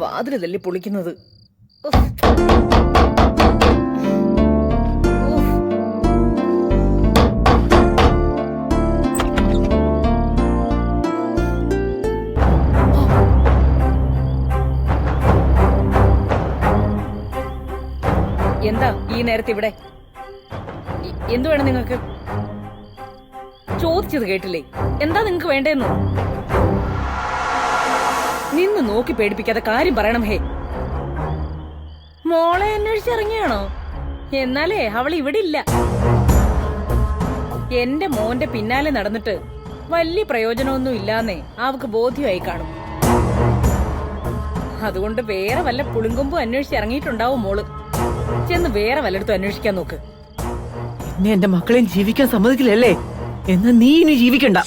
വാതില് തല്ലി പൊളിക്കുന്നത്. എന്താ ഈ നേരത്തെ ഇവിടെ? എന്തു വേണം നിങ്ങൾക്ക്? ചോദിച്ചത് കേട്ടില്ലേ? എന്താ നിങ്ങക്ക് വേണ്ടേന്നു? നിന്ന് നോക്കി പേടിപ്പിക്കാതെ കാര്യം പറയണം. ഹേ, മോളെ അന്വേഷിച്ചിറങ്ങിയാണോ? എന്നാലേ അവൾ ഇവിടെ ഇല്ല. എന്റെ മോന്റെ പിന്നാലെ നടന്നിട്ട് വലിയ പ്രയോജനമൊന്നും ഇല്ലാന്നേ അവക്ക് ബോധ്യമായി കാണും. അതുകൊണ്ട് വേറെ വല്ല പുളിങ്കൊമ്പും അന്വേഷിച്ചിറങ്ങിയിട്ടുണ്ടാവും മോള്. ചെന്ന് വേറെ വല്ലയിടത്തും അന്വേഷിക്കാൻ നോക്ക്. എന്നെ എന്റെ മക്കളെയും ജീവിക്കാൻ സമ്മതിക്കില്ലല്ലേ? എന്നാ നീ ഇനി ജീവിക്കണ്ട.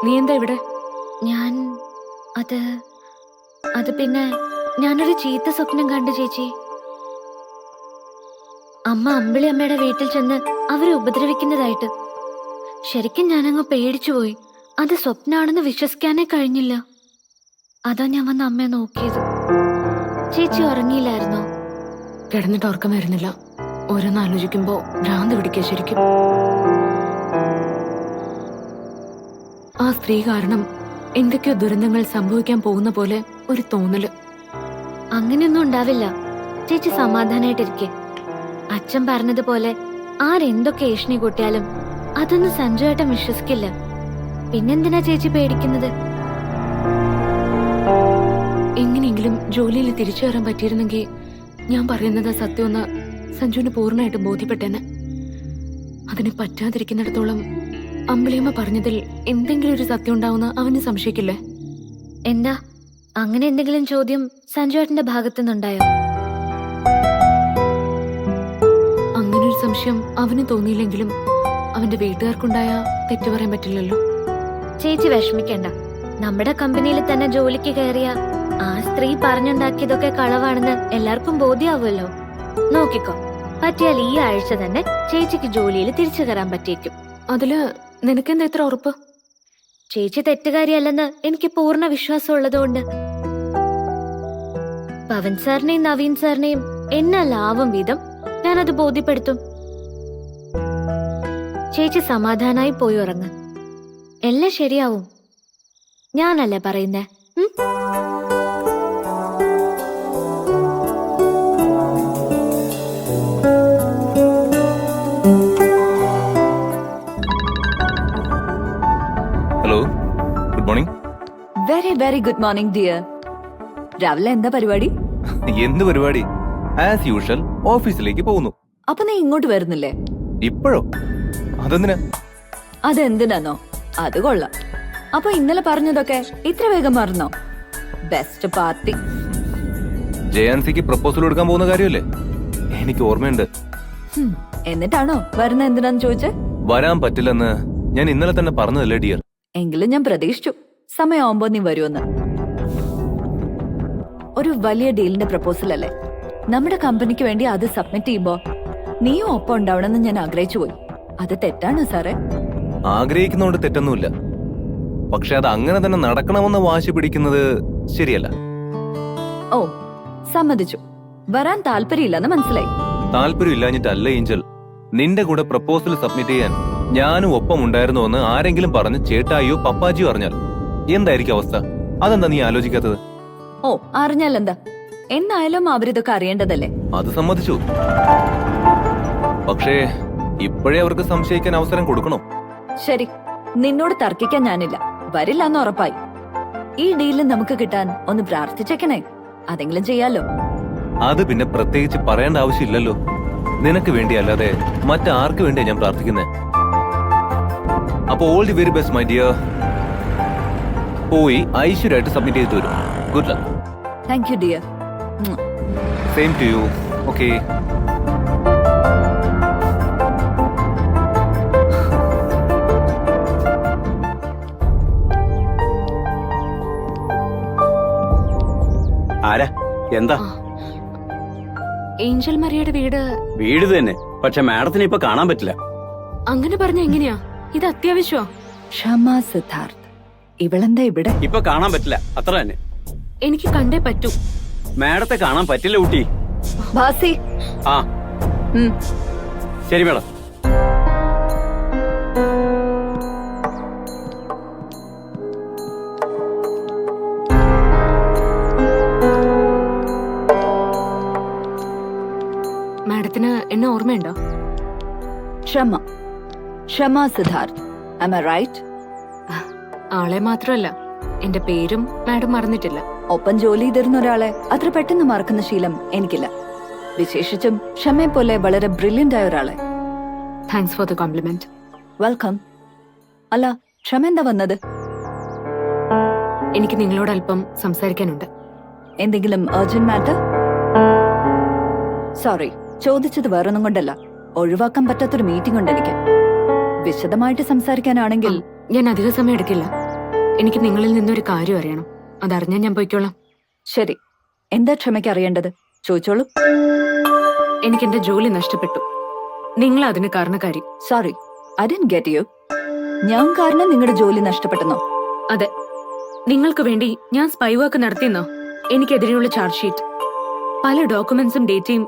നീ എന്താ ഇവിടെ? അത് പിന്നെ ഞാനൊരു ചീത്ത സ്വപ്നം കണ്ടു ചേച്ചി. അമ്മ അമ്പിളി അമ്മയുടെ വീട്ടിൽ ചെന്ന് അവരെ ഉപദ്രവിക്കുന്നതായിട്ട്. ശരിക്കും ഞാനങ്ങ് പേടിച്ചുപോയി. അത് സ്വപ്നാണെന്ന് വിശ്വസിക്കാനേ കഴിഞ്ഞില്ല. അതാ ഞാൻ വന്ന് അമ്മയെ നോക്കിയത്. ചേച്ചി ഉറങ്ങിയില്ലായിരുന്നോ? കിടന്നിട്ട് ഉറക്കം വരുന്നില്ല. ഓരോന്ന് ആലോചിക്കുമ്പോ ഭ്രാന്ത് പിടിക്കുക ശരിക്കും. ആ സ്ത്രീ കാരണം എന്തൊക്കെയോ ദുരന്തങ്ങൾ സംഭവിക്കാൻ പോകുന്ന പോലെ ഒരു തോന്നല്. അങ്ങനെയൊന്നും ഉണ്ടാവില്ല. ചേച്ചി സമാധാനായിട്ടിരിക്കെ. അച്ഛൻ പറഞ്ഞതുപോലെ ആരെന്തൊക്കെ ഏഷണി കൂട്ടിയാലും അതൊന്നും സഞ്ജുവേട്ടൻ വിശ്വസിക്കില്ല. പിന്നെന്തിനാ ചേച്ചി പേടിക്കുന്നത്? എങ്ങനെയെങ്കിലും ജോലിയിൽ തിരിച്ചു വരാൻ പറ്റിയിരുന്നെങ്കിൽ ഞാൻ പറയുന്നത് സത്യമെന്ന് സഞ്ജുവിന് പൂർണ്ണമായിട്ട് ബോധ്യപ്പെട്ടേനെ. അതിന് പറ്റാതിരിക്കുന്നിടത്തോളം അമ്പിളിയമ്മ പറഞ്ഞതിൽ എന്തെങ്കിലും ഒരു സത്യം ഉണ്ടാവുന്ന അവന് സംശയിക്കില്ലേ? എന്താ അങ്ങനെ എന്തെങ്കിലും ചോദ്യം സഞ്ജുവേട്ടന്റെ ഭാഗത്തുനിന്നുണ്ടായോ? അങ്ങനൊരു സംശയം അവന് തോന്നിയില്ലെങ്കിലും അവന്റെ വീട്ടുകാർക്കുണ്ടായ തെറ്റു പറയാൻ പറ്റില്ലല്ലോ. ചേച്ചി വിഷമിക്കണ്ട. നമ്മുടെ കമ്പനിയിൽ തന്നെ ജോലിക്ക് കയറിയ ആ സ്ത്രീ പറഞ്ഞുണ്ടാക്കിയതൊക്കെ കളവാണെന്ന് എല്ലാവർക്കും ബോധ്യാവുമല്ലോ. നോക്കിക്കോ, പറ്റിയാൽ ഈ ആഴ്ച തന്നെ ചേച്ചിക്ക് ജോലിയിൽ തിരിച്ചു കയറാൻ പറ്റിയേക്കും. അതില് നിനക്കെന്താ എത്ര ഉറപ്പ്? ചേച്ചി തെറ്റുകാരിയല്ലെന്ന് എനിക്ക് പൂർണ്ണ വിശ്വാസം ഉള്ളതുകൊണ്ട്. പവൻ സാറിനെയും നവീൻ സാറിനെയും എന്നാ ലാഭം വീതം ഞാനത് ബോധ്യപ്പെടുത്തും. ചേച്ചി സമാധാനായി പോയി ഉറങ്ങ്. എല്ലാം ശരിയാവും. ഞാനല്ലേ പറയുന്നേ? Hello, good morning. Very very good morning dear. രാവിലെ എന്താ പരിപാടി? എന്ത് പരിപാടി? ആസ് യൂഷ്വൽ ഓഫീസിലേക്ക് പോകുന്നു. അപ്പൊ നീ ഇങ്ങോട്ട് വരുന്നില്ലേ? ഇപ്പോഴോ? അതെന്തിനാ? അതെന്തിനാന്നോ? അത് കൊള്ളാം. അപ്പൊ ഇന്നലെ പറഞ്ഞതൊക്കെ ഇത്ര വേഗം മറന്നോ? Best party. ജയാൻസിക്ക് പ്രപ്പോസൽ കൊടുക്കാൻ പോകുന്ന കാര്യമല്ലേ? എനിക്ക് ഓർമ്മയുണ്ട്. എന്നിട്ടാണോ വരുന്ന എന്തിനാന്ന് ചോദിച്ചേ? വരാൻ പറ്റില്ലെന്ന് ഞാൻ ഇന്നലെ തന്നെ പറഞ്ഞതല്ലേ ഡിയർ? എങ്കിലും ഞാൻ പ്രതീക്ഷിച്ചു സമയമാവുമ്പോ നീ വരുമെന്ന്. ഒരു വലിയ ഡീലിന്റെ പ്രപ്പോസൽ അല്ലേ? നമ്മുടെ കമ്പനിക്ക് വേണ്ടി അത് സബ്മിറ്റ് ചെയ്യുമ്പോ നീയും ഒപ്പം ഉണ്ടാവണമെന്ന് ഞാൻ ആഗ്രഹിച്ചു പോയി. അത് തെറ്റാണ് സാറേ? ആഗ്രഹിക്കുന്നതുകൊണ്ട് തെറ്റൊന്നുമില്ല. പക്ഷെ അത് അങ്ങനെ തന്നെ നടക്കണമെന്ന് വാശി പിടിക്കുന്നത് ശരിയല്ല. ഓ, സമ്മതിച്ചു. വരാൻ താല്പര്യമില്ലെന്ന് മനസ്സിലായി. താല്പര്യമില്ലാഞ്ഞിട്ടല്ല ഏഞ്ചൽ. നിന്റെ കൂടെ പ്രപ്പോസൽ സബ്മിറ്റ് ചെയ്യാൻ ഞാനും ഒപ്പം ഉണ്ടായിരുന്നുവെന്ന് ആരെങ്കിലും പറഞ്ഞ് ചേട്ടായിയോ പപ്പാജിയോ അറിഞ്ഞാൽ എന്തായിരിക്കും അവസ്ഥ? അതെന്താ നീ ആലോചിക്കാത്തത്? ഓ, അറിഞ്ഞാലെന്താ? എന്നായാലും അവരിതൊക്കെ അറിയേണ്ടതല്ലേ? അത് സമ്മതിച്ചു. പക്ഷേ ഇപ്പോഴേ അവർക്ക് സംശയിക്കാൻ അവസരം കൊടുക്കണോ? ശരി, നിന്നോട് തർക്കിക്കാൻ ഞാനില്ല. വരില്ല എന്ന് ഉറപ്പായി. ഈ ഡീലിൽ നമുക്ക് കിട്ടാൻ ഒന്ന് പ്രാർത്ഥിച്ചേക്കണേ. അതെങ്കിലും ചെയ്യാലോ. അത് പിന്നെ പ്രത്യേകിച്ച് പറയേണ്ട ആവശ്യമില്ലല്ലോ. നിനക്ക് വേണ്ടി അല്ലാതെ മറ്റാർക്ക് വേണ്ടിയാ ഞാൻ പ്രാർത്ഥിക്കുന്നത്. അപ്പൊ all the very best my dear. പോയി ഐശ്വര്യമായിട്ട് സബ്മിറ്റ് ചെയ്തിട്ട് വരും. Good luck. Thank you dear. Same to you. Okay. ആരാ? എന്താ? ഏഞ്ചൽ മരിയയുടെ വീട് വീട് തന്നെ. പക്ഷെ മാഡത്തിനെ ഇപ്പൊ കാണാൻ പറ്റില്ല. അങ്ങനെ പറഞ്ഞ എങ്ങനെയാ? ഇത് അത്യാവശ്യമാ. ക്ഷമ സിദ്ധാർത്ഥ്, ഇവളെന്താ ഇവിടെ? ഇപ്പൊ കാണാൻ പറ്റില്ല, അത്ര തന്നെ. എനിക്ക് കണ്ടേ പറ്റൂ. മാഡത്തെ കാണാൻ പറ്റില്ല ഊട്ടി. ഭാസി. ആ ഉം. ശരി മാഡം. മാഡത്തിന് എന്നെ ഓർമ്മയുണ്ടോ? ക്ഷമ സിദ്ധാർത്ഥ്. Am I right? ആളെ മാത്രമല്ല, എന്റെ പേരും മാഡം മറന്നിട്ടില്ല. ഒപ്പം ജോലി ചെയ്തിരുന്ന ഒരാളെ അത്ര പെട്ടെന്ന് മറക്കുന്ന ശീലം എനിക്കില്ല. വിശേഷിച്ചും ക്ഷമയെ പോലെ വളരെ ബ്രില്യന്റ് ആയ ഒരാളെ. Thanks for the compliment. Welcome. അല്ല, ക്ഷമ എന്താ വന്നത്? എനിക്ക് നിങ്ങളോട് അല്പം സംസാരിക്കാനുണ്ട്. എന്തെങ്കിലും അർജന്റ് മാറ്റർ? സോറി, ചോദിച്ചത് വേറൊന്നും കൊണ്ടല്ല. ഒഴിവാക്കാൻ പറ്റാത്തൊരു മീറ്റിംഗ് ഉണ്ട് എനിക്ക്. വിശദമായിട്ട് സംസാരിക്കാനാണെങ്കിൽ ഞാൻ അധിക സമയം എടുക്കില്ല. എനിക്ക് നിങ്ങളിൽ നിന്നൊരു കാര്യം അറിയണം. അതറിഞ്ഞാൽ ഞാൻ പോയിക്കോളാം. ശരി, എന്താ ക്ഷമയ്ക്ക് അറിയേണ്ടത്? ചോദിച്ചോളൂ. എനിക്ക് എന്റെ ജോലി നഷ്ടപ്പെട്ടു. നിങ്ങൾ അതിന് കാരണക്കാരി. Sorry, I didn't get you. ഞാൻ കാരണം നിങ്ങളുടെ ജോലി നഷ്ടപ്പെട്ടെന്നോ? അതെ, നിങ്ങൾക്ക് വേണ്ടി ഞാൻ സ്പൈ വർക്ക് നടത്തിയെന്നോ എനിക്കെതിരെയുള്ള ചാർജ് ഷീറ്റ്. പല ഡോക്യുമെന്റ്സും ഡേറ്റയും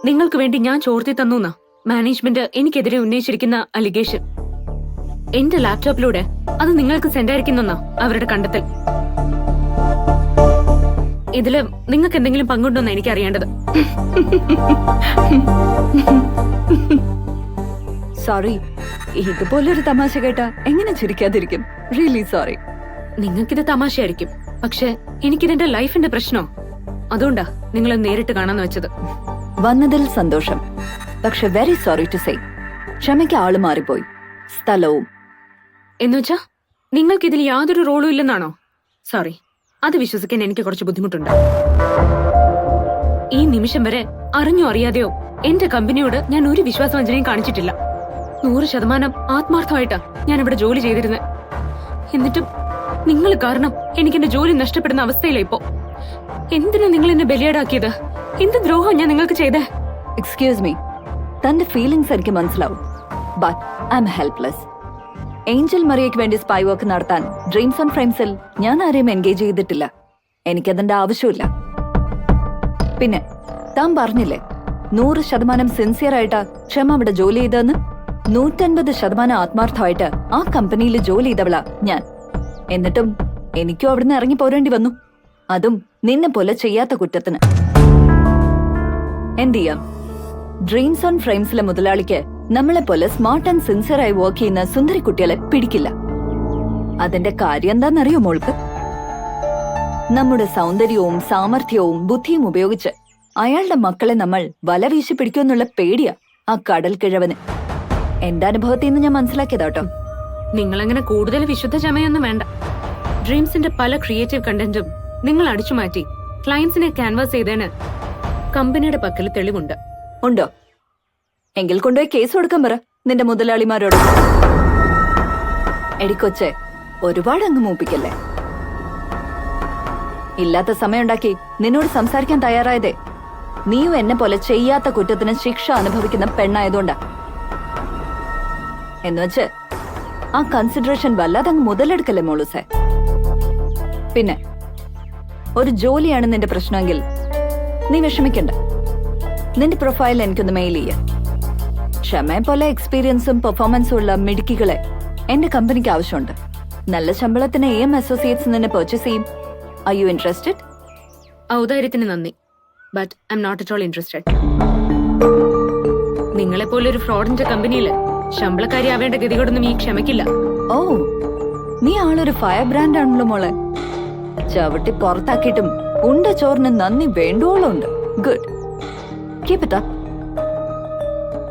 നിങ്ങൾക്ക് വേണ്ടി ഞാൻ ചോർത്തി തന്നു മാനേജ്മെന്റ് എനിക്കെതിരെ ഉന്നയിച്ചിരിക്കുന്ന അലിഗേഷൻ. എന്റെ ലാപ്ടോപ്പിലൂടെ അത് നിങ്ങൾക്ക് സെൻഡ് ആയിരിക്കുന്നെന്നാ അവരുടെ കണ്ടെത്തൽ. ഇതില് നിങ്ങൾക്ക് എന്തെങ്കിലും പങ്കുണ്ടോന്ന് എനിക്ക് അറിയേണ്ടത്. സോറി, ഇതുപോലൊരു തമാശ കേട്ടാ എങ്ങനെ ചിരിക്കാതിരിക്കും? Really sorry. നിങ്ങൾക്കിത് തമാശയായിരിക്കും, പക്ഷെ എനിക്കിതെന്റെ ലൈഫിന്റെ പ്രശ്നോ. അതുകൊണ്ടാ നിങ്ങൾ നേരിട്ട് കാണാന്ന് വെച്ചത്. വന്നതിൽ സന്തോഷം. പക്ഷെ വെരി സോറി ടു സേ, ക്ഷമയ്ക്ക് ആള് മാറിപ്പോയി. സ്ഥലവും. എന്നുവെച്ചാ നിങ്ങൾക്ക് ഇതിൽ യാതൊരു റോളും ഇല്ലെന്നാണോ? സോറി, അത് വിശ്വസിക്കാൻ എനിക്ക് കുറച്ച് ബുദ്ധിമുട്ടുണ്ട്. ഈ നിമിഷം വരെ അറിഞ്ഞോ അറിയാതെയോ എന്റെ കമ്പനിയോട് ഞാൻ ഒരു വിശ്വാസവഞ്ചനയും കാണിച്ചിട്ടില്ല. 100% ആത്മാർത്ഥമായിട്ടാ ഞാൻ ഇവിടെ ജോലി ചെയ്തിരുന്നത്. എന്നിട്ടും നിങ്ങൾ കാരണം എനിക്ക് എന്റെ ജോലി നഷ്ടപ്പെടുന്ന അവസ്ഥയിലാ ഇപ്പോ. എന്തിനാ നിങ്ങൾ എന്നെ ബലിയാടാക്കിയത്? എന്ത് ദ്രോഹം ഞാൻ നിങ്ങൾക്ക് ചെയ്തേ? എക്സ്ക്യൂസ് മീ, തന്റെ ഫീലിംഗ്സ് എനിക്ക് മനസ്സിലാവും. But I am helpless. Angel മറിയയ്ക്ക് വേണ്ടി സ്പൈ വർക്ക് നടത്താൻ ഡ്രീംസ് ഓൺ ഫ്രെയിംസിൽ ഞാൻ ആരെയും എൻഗേജ് ചെയ്തിട്ടില്ല. എനിക്കതിന്റെ ആവശ്യമില്ല. പിന്നെ താൻ പറഞ്ഞില്ലേ 100% സിൻസിയർ ആയിട്ടാ ക്ഷമ അവിടെ ജോലി ചെയ്തതെന്ന്. 150% ആത്മാർത്ഥമായിട്ട് ആ കമ്പനിയിൽ ജോലി ചെയ്തവളാ ഞാൻ. എന്നിട്ടും എനിക്കും അവിടുന്ന് ഇറങ്ങി പോരേണ്ടി വന്നു. അതും നിന്നെ പോലെ ചെയ്യാത്ത കുറ്റത്തിന്. എന്ത് ചെയ്യാം? ഡ്രീംസ് ഓൺ ഫ്രെയിംസിലെ മുതലാളിക്ക് നമ്മളെ പോലെ സ്മാർട്ട് ആൻഡ് സിൻസിയർ ആയി വർക്ക് ചെയ്യുന്ന സുന്ദരി കുട്ടികളെ പിടിക്കില്ല. അതിന്റെ കാര്യം എന്താണെന്നറിയോ മോൾക്ക്? നമ്മുടെ സൗന്ദര്യവും സാമർഥ്യവും ബുദ്ധിയും ഉപയോഗിച്ച് അയാളുടെ മക്കളെ നമ്മൾ വല വീശി പിടിക്കുമെന്നുള്ള പേടിയാ ആ കടൽ കിഴവന്. എന്റെ അനുഭവത്തിൽ നിന്ന് ഞാൻ മനസ്സിലാക്കിയതാട്ടോ. നിങ്ങളങ്ങനെ കൂടുതൽ വിശുദ്ധ ചമയൊന്നും വേണ്ട. ഡ്രീംസിന്റെ പല ക്രിയേറ്റീവ് കണ്ടന്റും നിങ്ങൾ അടിച്ചു മാറ്റി ക്ലയൻസിനെ ക്യാൻവാസ് ചെയ്തതിന് കമ്പനിയുടെ പക്കൽ തെളിവുണ്ട്. ഉണ്ടോ? എങ്കിൽ കൊണ്ടുപോയി കേസ് കൊടുക്കാൻ പറ നിന്റെ മുതലാളിമാരോട്. എടിക്കൊച്ചെ, ഒരുപാട് അങ്ങ് മൂപ്പിക്കല്ലേ. ഇല്ലാത്ത സമയമുണ്ടാക്കി നിന്നോട് സംസാരിക്കാൻ തയ്യാറായതേ നീയും എന്നെ പോലെ ചെയ്യാത്ത കുറ്റത്തിന് ശിക്ഷ അനുഭവിക്കുന്ന പെണ്ണായതുകൊണ്ടാ. എന്നുവെച്ച് ആ കൺസിഡറേഷൻ വല്ലാതെ അങ്ങ് മുതലെടുക്കല്ലേ മോളൂസേ. പിന്നെ ഒരു ജോലിയാണ് നിന്റെ പ്രശ്നമെങ്കിൽ നീ വിഷമിക്കണ്ട. നിന്റെ പ്രൊഫൈൽ എനിക്കൊന്ന് മെയിൽ ചെയ്യാം. ക്ഷമയെ പോലെ എക്സ്പീരിയൻസും പെർഫോമൻസും ഉള്ള മിടുക്കികളെ എന്റെ കമ്പനിക്ക് ആവശ്യമുണ്ട്. നല്ല ശമ്പളത്തിന് AM അസോസിയേറ്റ്സ് നിന്നെ പർച്ചേസ് ചെയ്യും. Are you interested? ഔദാര്യത്തിന് നന്ദി, but I am not at all interested. നിങ്ങളെപ്പോലെ ഒരു ഫ്രോഡിന്റെ കമ്പനിയില് ശമ്പളക്കാരി ആവേണ്ട ഗതികൊണ്ടൊന്നും ഈ ക്ഷമിക്കില്ല. ഓ, നീ ആളൊരു ഫയർ ബ്രാൻഡ് ആണല്ലോ മോളെ. ചവിട്ടി പുറത്താക്കിയിട്ടും ഉണ്ട ചോറിന് നന്ദി വേണ്ടോളം ഉണ്ട്. Good, keep it up.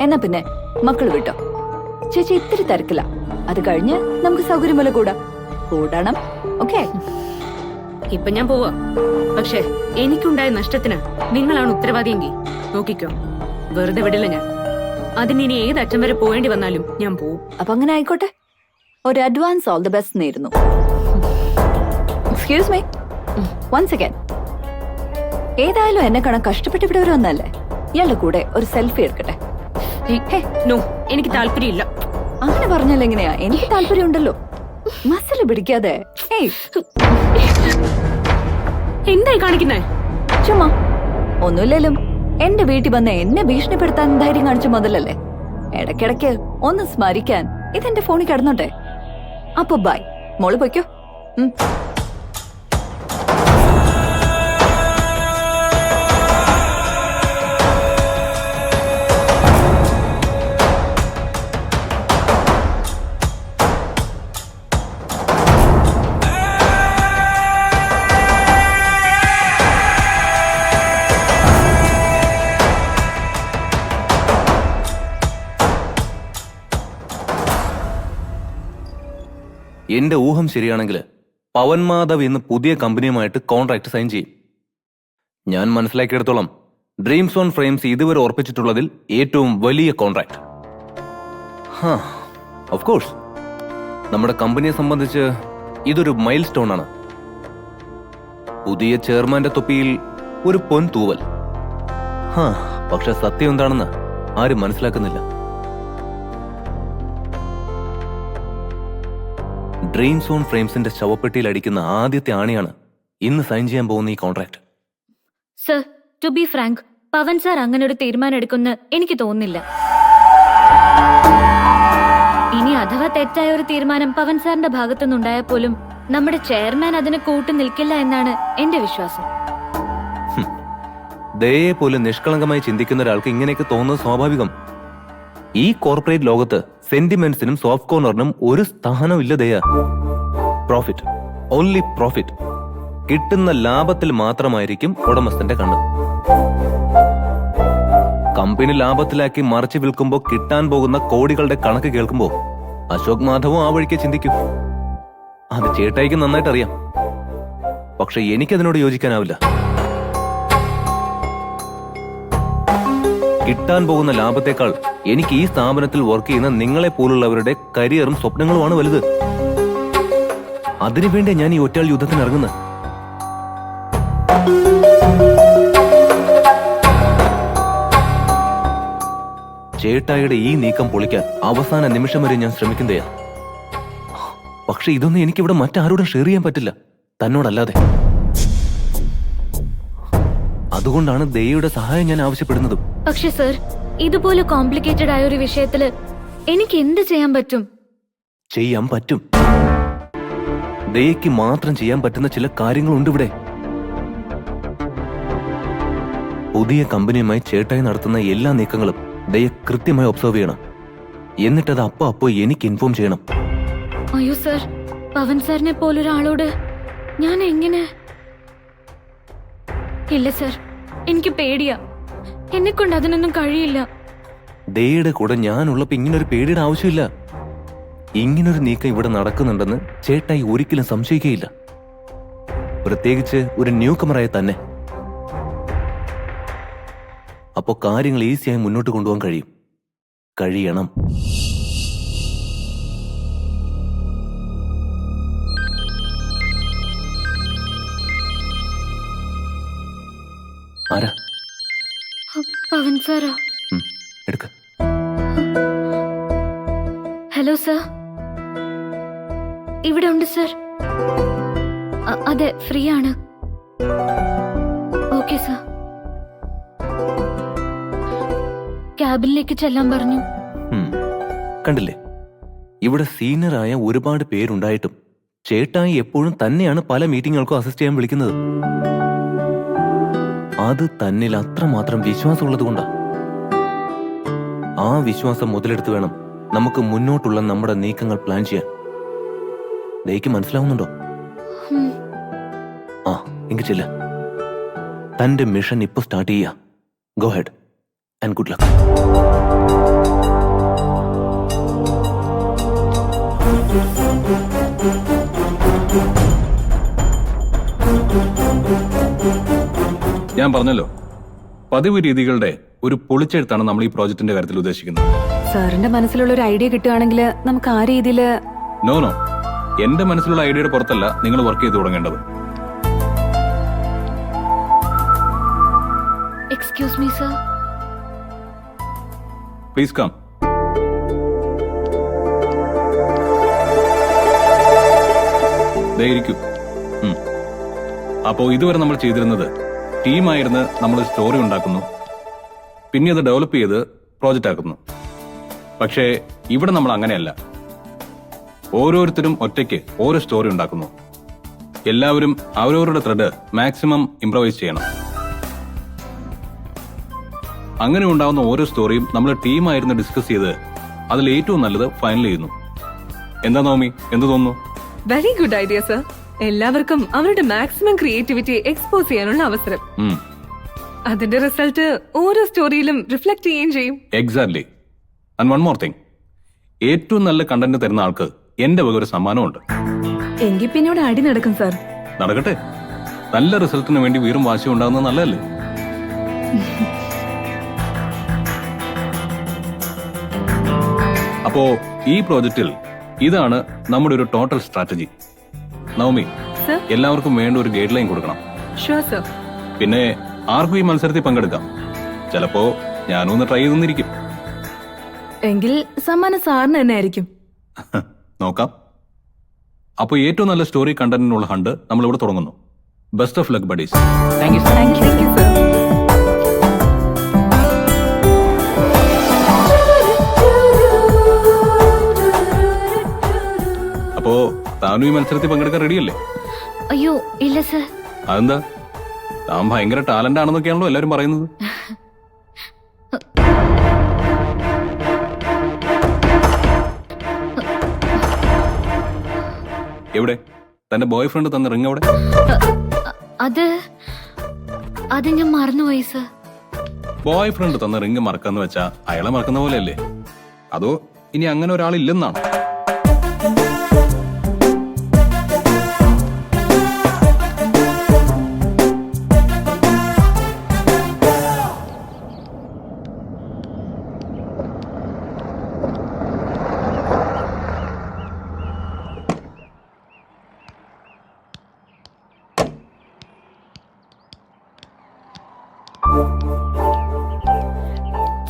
എന്നാ പിന്നെ മക്കള് വിട്ടോ. ചേച്ചി ഇത്തിരി തിരക്കില്ല. അത് കഴിഞ്ഞ് നമുക്ക് സൗകര്യം പോലെ കൂടണം. ഓക്കെ? ഇപ്പൊ ഞാൻ പോവാ. പക്ഷെ എനിക്കുണ്ടായ നഷ്ടത്തിന് നിങ്ങളാണ് ഉത്തരവാദിയെങ്കിൽ നോക്കിക്കോ, വെറുതെ വിടില്ല ഞാൻ. അതിന് ഏത് അറ്റം വരെ പോവേണ്ടി വന്നാലും ഞാൻ പോവും. അപ്പൊ അങ്ങനെ ആയിക്കോട്ടെ. ഒരു അഡ്വാൻസ് ഓൾ ദി ബെസ്റ്റ് നേരുന്നു. Excuse me, once again. ഏതായാലും എന്നെ കാണാൻ കഷ്ടപ്പെട്ട് ഇവിടെ വരെ വന്നല്ലേ. ഇയാളുടെ കൂടെ ഒരു സെൽഫി എടുക്കട്ടെ. നോ, എനിക്ക് താല്പര്യമില്ല. അങ്ങനെ പറഞ്ഞാൽ എങ്ങനെയാ? എനിക്ക് താല്പര്യം ഉണ്ടല്ലോ. മസില് പിടിക്കാതെ. എന്തായി കാണിക്കുന്നേ? ചുമ്മാ ഒന്നുമില്ലേലും എന്റെ വീട്ടിൽ വന്ന് എന്നെ ഭീഷണിപ്പെടുത്താൻ ധൈര്യം കാണിച്ച മുതലല്ലേ. ഇടയ്ക്കിടയ്ക്ക് ഒന്ന് സ്മരിക്കാൻ ഇതെന്റെ ഫോണിൽ കിടന്നോട്ടെ. അപ്പൊ ബൈ, മോള് പൊയ്ക്കോ. എന്റെ ഊഹം ശരിയാണെങ്കിൽ പവൻ മാധവ് ഇന്ന് പുതിയ കമ്പനിയുമായിട്ട് കോൺട്രാക്ട് സൈൻ ചെയ്യും. ഞാൻ മനസ്സിലാക്കിയെടുത്തോളം ഡ്രീംസ് ഓൺ ഫ്രെയിംസ് ഇതുവരെ ഉറപ്പിച്ചിട്ടുള്ളതിൽ ഏറ്റവും വലിയ കോൺട്രാക്ട്. ഓഫ് കോഴ്സ് നമ്മുടെ കമ്പനിയെ സംബന്ധിച്ച് ഇതൊരു മൈൽ സ്റ്റോൺ ആണ്. പുതിയ ചെയർമാന്റെ തൊപ്പിയിൽ ഒരു പൊൻ തൂവൽ. പക്ഷെ സത്യം എന്താണെന്ന് ആരും മനസ്സിലാക്കുന്നില്ല. ഡ്രീംസ് ഓൺ ഫ്രെയിംസിന്റെ ശവപ്പെട്ടിയിൽ അടിക്കുന്ന ആദ്യത്തെ ആണിയാണ് ഇന്ന് സൈൻ ചെയ്യാൻ പോകുന്ന ഈ contract. Sir, to be frank, Pavan sir അങ്ങനെ ഒരു തീരുമാനം എടുക്കുമെന്ന് എനിക്ക് തോന്നുന്നില്ല. ഇനി അഥവാ തെറ്റായ ഒരു തീരുമാനം പവൻ സാറിന്റെ ഭാഗത്തുനിന്നുണ്ടായാൽ പോലും നമ്മുടെ ചെയർമാൻ അതിന് കൂട്ടു നിൽക്കില്ല എന്നാണ് എന്റെ വിശ്വാസം. ദയയെ പോലെ നിഷ്കളങ്കമായി ചിന്തിക്കുന്ന ഒരാൾക്ക് ഇങ്ങനെയൊക്കെ തോന്നുന്നത് സ്വാഭാവികം. ഈ കോർപ്പറേറ്റ് ലോകത്ത് സെന്റിമെന്റ്സിനും സോഫ്റ്റ് കോർണറിനും ഒരു സ്ഥാനമില്ല ദയ. Profit, only profit. കിട്ടുന്ന ലാഭത്തിൽ മാത്രമായിരിക്കും ഉടമസ്ഥന്റെ കണ്ണ്. കമ്പനി ലാഭത്തിലാക്കി മറിച്ചു വിൽക്കുമ്പോൾ കിട്ടാൻ പോകുന്ന കോടികളുടെ കണക്ക് കേൾക്കുമ്പോൾ അശോക് മാധവും ആ വഴിക്ക് ചിന്തിക്കും. അത് ചേട്ടായിക്ക് നന്നായിട്ട് അറിയാം. പക്ഷെ എനിക്കതിനോട് യോജിക്കാനാവില്ല. കിട്ടാൻ പോകുന്ന ലാഭത്തെക്കാൾ എനിക്ക് ഈ സ്ഥാപനത്തിൽ വർക്ക് ചെയ്യുന്ന നിങ്ങളെ പോലുള്ളവരുടെ കരിയറും സ്വപ്നങ്ങളുമാണ് വലുത്. അതിനുവേണ്ടി ഞാൻ ഈ ഒറ്റയാൾ യുദ്ധത്തിന് ഇറങ്ങുന്നത്. ചേട്ടായിയുടെ ഈ നീക്കം പൊളിക്കാൻ അവസാന നിമിഷം വരെ ഞാൻ ശ്രമിക്കുന്നതാ. പക്ഷെ ഇതൊന്നും എനിക്കിവിടെ മറ്റാരോടും ഷെയർ ചെയ്യാൻ പറ്റില്ല, തന്നോടല്ലാതെ. അതുകൊണ്ടാണ് ദയയുടെ സഹായം ഞാൻ ആവശ്യപ്പെടുന്നതും. പക്ഷെ സർ, ഇതുപോലെ കോംപ്ലിക്കേറ്റഡ് ആയ ഒരു വിഷയത്തില് എനിക്ക് എന്ത് ചെയ്യാൻ പറ്റും? ചെയ്യാൻ പറ്റും. ദയയ്ക്ക് മാത്രം ചെയ്യാൻ പറ്റുന്ന ചില കാര്യങ്ങളുണ്ട് ഇവിടെ. പുതിയ കമ്പനിയുമായി ചേട്ടായി നടത്തുന്ന എല്ലാ നീക്കങ്ങളും ദയ കൃത്യമായി ഒബ്സർവ് ചെയ്യണം. എന്നിട്ടത് അപ്പോ എനിക്ക് ഇൻഫോം ചെയ്യണം. അയ്യോ സർ, പവൻ സാറിനെ പോലൊരാളോട് ഞാൻ എങ്ങനെ? ഇല്ല സർ, എനിക്ക് പേടിയാ. എന്നെ കൊണ്ട് അതിനൊന്നും കഴിയില്ല. ദയയുടെ കൂടെ ഞാനുള്ളപ്പോ ഇങ്ങനൊരു പേടിയുടെ ആവശ്യമില്ല. ഇങ്ങനൊരു നീക്കം ഇവിടെ നടക്കുന്നുണ്ടെന്ന് ചേട്ടായി ഒരിക്കലും സംശയിക്കുകയില്ല. പ്രത്യേകിച്ച് ഒരു ന്യൂ കമറായി തന്നെ. അപ്പോ കാര്യങ്ങൾ ഈസിയായി മുന്നോട്ട് കൊണ്ടുപോകാൻ കഴിയണം. ആരാ? പവൻ സാറാ. എടുക്ക. ഹലോ സർ, ഇവിടെ ഉണ്ട് സർ. അതെ, ഫ്രീ ആണ്. Okay sir. ക്യാബിനിലേക്ക് ചെല്ലാൻ പറഞ്ഞു. കണ്ടില്ലേ, ഇവിടെ സീനിയറായ ഒരുപാട് പേരുണ്ടായിട്ടും ചേട്ടായി എപ്പോഴും തന്നെയാണ് പല മീറ്റിങ്ങുകൾക്കും അസിസ്റ്റ് ചെയ്യാൻ വിളിക്കുന്നത്. അത് തന്നിൽ അത്രമാത്രം വിശ്വാസമുള്ളത് കൊണ്ടാ. ആ വിശ്വാസം മുതലെടുത്ത് വേണം നമുക്ക് മുന്നോട്ടുള്ള നമ്മുടെ നീക്കങ്ങൾ പ്ലാൻ ചെയ്യാൻ. ദയ്ക്ക് മനസ്സിലാവുന്നുണ്ടോ? ആ എങ്കിൽ ചെല്ല. തന്റെ മിഷൻ ഇപ്പൊ സ്റ്റാർട്ട് ചെയ്യാ. Go head and good luck. ഞാൻ പറഞ്ഞല്ലോ, പതിവ് രീതികളുടെ ഒരു പൊളിച്ചെഴുത്താണ് നമ്മൾ ഈ പ്രോജക്റ്റിന്റെ കാര്യത്തിൽ ഉദ്ദേശിക്കുന്നത്. സാറിന്റെ മനസ്സിലുള്ള ഒരു ഐഡിയ കിട്ടുകയാണെങ്കിൽ നമുക്ക് ആ രീതിയിൽ. നോ എന്റെ മനസ്സിലുള്ള ഐഡിയയുടെ പുറത്തല്ല നിങ്ങൾ വർക്ക് ചെയ്ത് തുടങ്ങേണ്ടത്. Excuse me sir. Please come. ഇരിക്കൂ. അപ്പോ ഇതുവരെ നമ്മൾ ചെയ്തിരുന്നത് ടീമായിരുന്ന് നമ്മൾ സ്റ്റോറി ഉണ്ടാക്കുന്നു, പിന്നെ അത് ഡെവലപ്പ് ചെയ്ത് പ്രോജക്റ്റ് ആക്കുന്നു. പക്ഷേ ഇവിടെ നമ്മൾ അങ്ങനെയല്ല. ഓരോരുത്തരും ഒറ്റയ്ക്ക് ഓരോ സ്റ്റോറി ഉണ്ടാക്കുന്നു. എല്ലാവരും അവരവരുടെ ത്രെഡ് മാക്സിമം ഇംപ്രവൈസ് ചെയ്യണം. അങ്ങനെ ഉണ്ടാവുന്ന ഓരോ സ്റ്റോറിയും നമ്മൾ ടീമായിരുന്നു ഡിസ്കസ് ചെയ്ത് അതിൽ ഏറ്റവും നല്ലത് ഫൈനൽ ചെയ്യുന്നു. എന്താ നവമി, എന്ത് തോന്നുന്നു? Very good idea sir. എല്ലാവർക്കും അവരുടെ മാക്സിമം ക്രിയേറ്റിവിറ്റി എക്സ്പോസ് ചെയ്യാനുള്ള അവസരം. അതിന്റെ റിസൾട്ട് ഓരോ സ്റ്റോറിയിലും റിഫ്ലക്ട് ചെയ്യുകയും ചെയ്യും. Exactly. And one more thing, ഏറ്റവും നല്ല കണ്ടന്റ് തരുന്ന ആൾക്ക് എന്റെ വക ഒരു സമ്മാനമുണ്ട്. എങ്കിൽ പിന്നെ ഇവിടെ അടി നടക്കും സർ. നടക്കട്ടെ. നല്ല റിസൾട്ടിന് വേണ്ടി വീറും വാശിയും ഉണ്ടാകുന്നത് നല്ലതല്ലേ? അപ്പോ ഈ പ്രോജക്റ്റിൽ ഇതാണ് നമ്മുടെ ഒരു ടോട്ടൽ സ്ട്രാറ്റജി. നവമി, എല്ലാവർക്കും വേണ്ട ഒരു ഗൈഡ് ലൈൻ കൊടുക്കണം. Sure sir. പിന്നെ ആർക്കും ഈ മത്സരത്തിൽ പങ്കെടുക്കാം. ചിലപ്പോ ഞാനും ഒന്ന് ട്രൈ ചെയ്തിരിക്കും. എങ്കിൽ സമ്മാനം സാറിന് തന്നെ ആയിരിക്കും. നോക്കാം. അപ്പൊ ഏറ്റവും നല്ല സ്റ്റോറി കണ്ടന്റിനുള്ള ഹണ്ട് നമ്മൾ ഇവിടെ തുടങ്ങുന്നു. Best of luck buddies. Thank you sir. അപ്പോ താനും ഈ മത്സരത്തിൽ പങ്കെടുക്കാൻ റെഡിയല്ലേ? അയ്യോ ഇല്ല സർ. അതെന്താ? താൻ ഭയങ്കര ടാലന്റ് ആണെന്നൊക്കെയാണല്ലോ എല്ലാരും പറയുന്നത്. എവിടെ തന്റെ ബോയ് ഫ്രണ്ട് തന്ന റിങ് എവിടെ? അത് ഞാൻ മറന്നുപോയി സർ. ബോയ് ഫ്രണ്ട് തന്ന റിങ് മറക്കാന്ന് വെച്ചാ അയാളെ മറക്കുന്ന പോലെയല്ലേ? അതോ ഇനി അങ്ങനെ ഒരാളില്ലെന്നാണ്?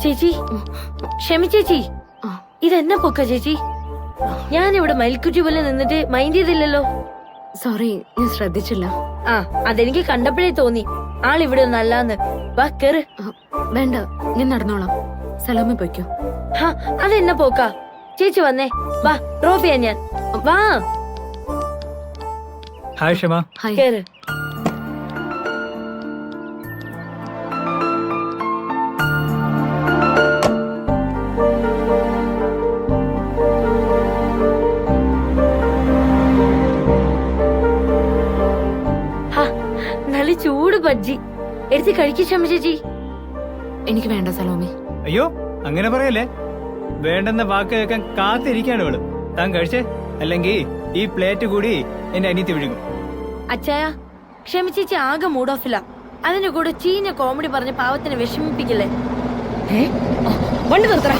ചേച്ചി, ക്ഷമി ചേച്ചി, ഇതെന്നെ പൊക്ക ചേച്ചി. ഞാനിവിടെ മയിൽക്കുറ്റി പോലെ നിന്നിട്ട് മൈൻഡ് ചെയ്തില്ലല്ലോ. സോറി, ഞാൻ ശ്രദ്ധിച്ചില്ല. ആ, അതെനിക്ക് കണ്ടപ്പോഴേ തോന്നി ആളിവിടെ ഒന്നല്ലാന്ന്. വാ കേറ്. വേണ്ട, ഞാൻ നടന്നോളാം. സലോമി പൊയ്ക്കോ. ഹാ, അതെന്നെ പോക്ക. ചേച്ചി വന്നേ, വാ ഡ്രോപ്പ് ചെയ്യാൻ ഞാൻ. വാ. ഹായ് ക്ഷമ. കേറ്. നല്ല ചൂട് ബജ്ജി എടുത്ത് കഴിക്ക് ക്ഷമ ചേച്ചി. എനിക്ക് വേണ്ട സലോമി. അയ്യോ അങ്ങനെ പറയല്ലേ. വേണ്ടെന്ന വാക്ക് കേൾക്കാൻ കാത്തിരിക്കാണ് ഇവള്. താൻ കഴിച്ചേ, അല്ലെങ്കിൽ ഈ പ്ലേറ്റ് കൂടി എന്റെ അനിയത്തി വിഴുങ്ങും. അച്ചായ, ക്ഷമ ചേച്ചി ആകെ മൂഡ് ഓഫില്ല. അതിന്റെ കൂടെ ചീഞ്ഞ കോമഡി പറഞ്ഞ് പാവത്തിനെ വിഷമിപ്പിക്കില്ലേ? വണ്ടി നിർത്തറ.